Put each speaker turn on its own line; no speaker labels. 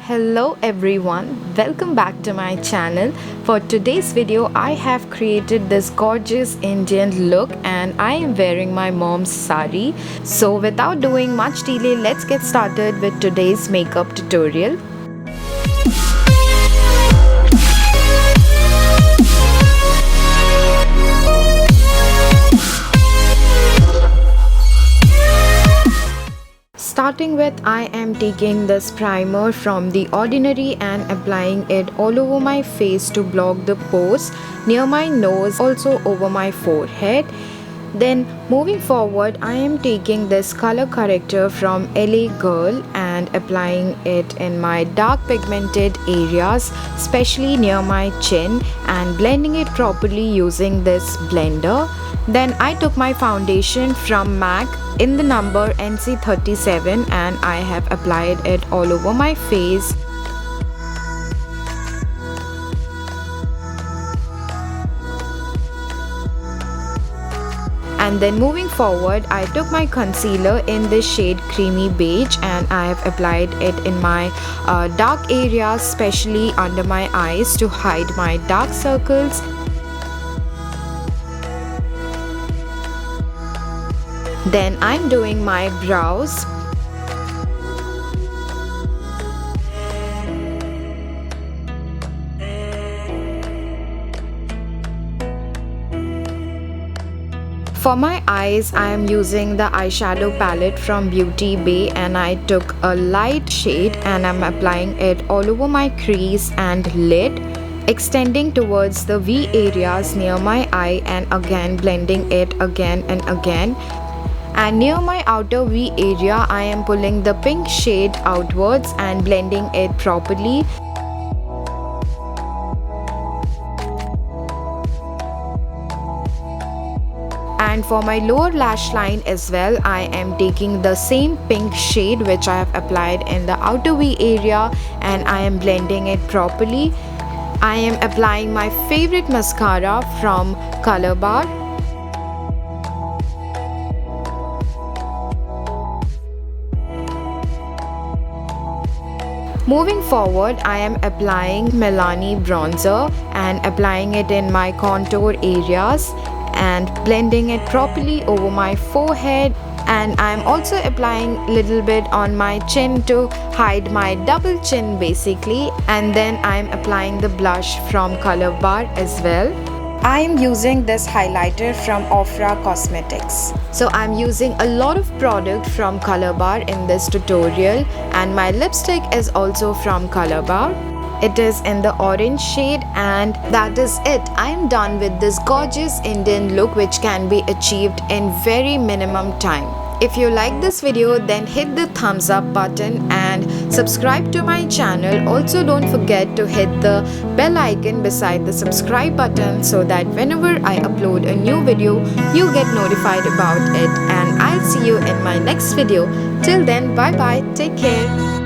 Hello everyone, welcome back to my channel. For today's video I have created this gorgeous Indian look and I am wearing my mom's sari. So without doing much delay, let's get started with today's makeup tutorial. Starting with, I am taking this primer from The Ordinary and applying it all over my face to block the pores near my nose, also over my forehead. Then moving forward, I am taking this color corrector from LA Girl and applying it in my dark pigmented areas, especially near my chin, and blending it properly using this blender. Then I took my foundation from MAC in the number NC37 and I have applied it all over my face. And then moving forward, I took my concealer in this shade Creamy Beige and I have applied it in my dark areas, especially under my eyes, to hide my dark circles. Then I'm doing my brows. For my eyes, I am using the eyeshadow palette from Beauty Bay and I took a light shade and I'm applying it all over my crease and lid, extending towards the V areas near my eye and again blending it again and again. And near my outer V area, I am pulling the pink shade outwards and blending it properly. And for my lower lash line as well, I am taking the same pink shade which I have applied in the outer V area and I am blending it properly. I am applying my favorite mascara from Color Bar. Moving forward, I am applying Milani bronzer and applying it in my contour areas and blending it properly over my forehead, and I am also applying a little bit on my chin to hide my double chin basically, and then I am applying the blush from Color Bar as well. I am using this highlighter from Ofra Cosmetics. So I'm using a lot of product from Color Bar in this tutorial, and my lipstick is also from Color Bar. It is in the orange shade, and that is it. I am done with this gorgeous Indian look which can be achieved in very minimum time. If you like this video, then hit the thumbs up button and subscribe to my channel. Also don't forget to hit the bell icon beside the subscribe button so that whenever I upload a new video, you get notified about it. And I'll see you in my next video. Till then, bye bye, take care.